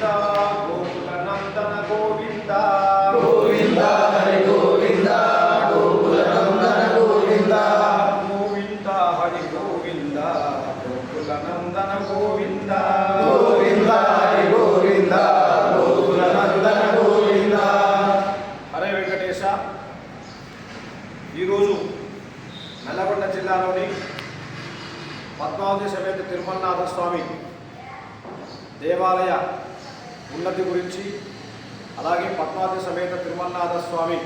గోవింద గోకుల నందన గోవింద గోవింద హరి గోవింద గోకుల నందన గోవింద గోవింద హరి గోవింద గోకుల నందన గోవింద గోవింద హరి గోవింద గోకుల నందన గోవింద. హరే వెంకటేశ. ఈరోజు నల్లగొండ జిల్లాలోని పద్మావతి సమేత తిరుమలనాథ స్వామి దేవాలయ ఉన్నతి గురించి, అలాగే పద్మావతి సమేత తిరుమలనాథ స్వామి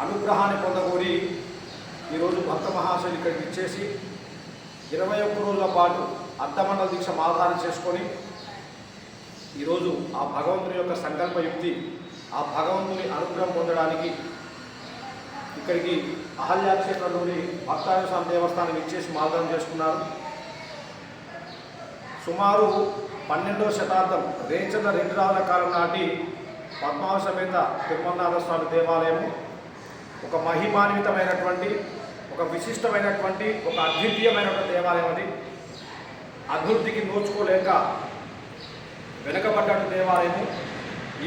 అనుగ్రహాన్ని పొందగోరి ఈరోజు భక్త మహాశయులు ఇక్కడికి ఇచ్చేసి 21 రోజుల పాటు అర్ధమండల దీక్ష మాధారం చేసుకొని ఈరోజు ఆ భగవంతుని యొక్క సంకల్పయుక్తి, ఆ భగవంతుని అనుగ్రహం పొందడానికి ఇక్కడికి అహల్యాక్షేత్రంలోని భక్తాయ స్వామి దేవస్థానం ఇచ్చేసి మాధారం చేసుకున్నారు. సుమారు 12వ శతాబ్దం రేచర్ల రెండు రాజుల కాలం నాటి పద్మావతి సమేత తిరుమలనాథ స్వామి దేవాలయము ఒక మహిమాన్వితమైనటువంటి, ఒక విశిష్టమైనటువంటి, ఒక అద్వితీయమైనటువంటి దేవాలయం. అది అభివృద్ధికి నోచుకోలేక వెనుకబడ్డ దేవాలయము.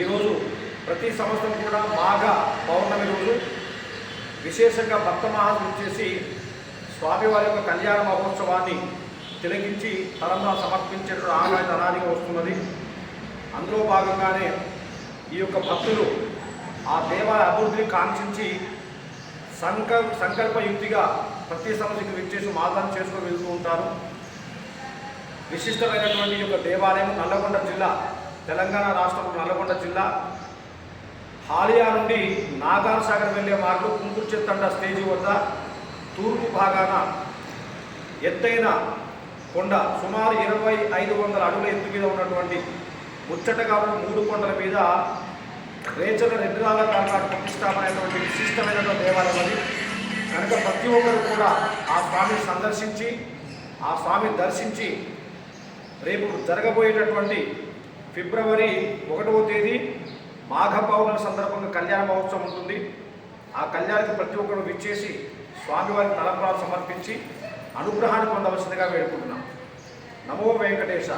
ఈరోజు ప్రతి సంవత్సరం కూడా మాఘ పౌర్ణమి రోజు విశేషంగా భక్త మహాశయులు చేసి స్వామివారి యొక్క కళ్యాణ మహోత్సవాన్ని తిలకించి తరంగా సమర్పించేటువంటి ఆనవాయితీ అనాదిగా వస్తున్నది. అందులో భాగంగానే ఈ యొక్క భక్తులు ఆ దేవాలయ అభివృద్ధిని కాంక్షించి సంకల్పయుక్తిగా ప్రతి సంవత్సరం విచ్చేసి మాదానం చేసుకొని వెళ్తూ ఉంటారు. విశిష్టమైనటువంటి ఈ యొక్క దేవాలయం నల్లగొండ జిల్లా, తెలంగాణ రాష్ట్రం నల్లగొండ జిల్లా హాలియా నుండి నాగార్ సాగర్ వెళ్ళే మార్గం కుంకుర్చెత్తండ స్టేజి వద్ద తూర్పు భాగాన ఎత్తైన కొండ, సుమారు 2500 అడుగుల ఎత్తు మీద ఉన్నటువంటి ముచ్చటగా 3 కొండల మీద రేచర్ల రెండు రాళ్ళ కాలం ప్రతిష్టాపనైనటువంటి విశిష్టమైనటువంటి దేవాలయం అది. కనుక ప్రతి ఒక్కరు కూడా ఆ స్వామిని సందర్శించి, ఆ స్వామిని దర్శించి రేపు జరగబోయేటటువంటి ఫిబ్రవరి 1వ తేదీ మాఘ పౌర్ణమి సందర్భంగా కళ్యాణ మహోత్సవం ఉంటుంది. ఆ కళ్యాణానికి ప్రతి ఒక్కరు విచ్చేసి స్వామివారికి తలంబ్రాలు సమర్పించి అనుగ్రహాన్ని పొందవలసిందిగా వేడుకుంటున్నాం. నమో వెంకటేశ.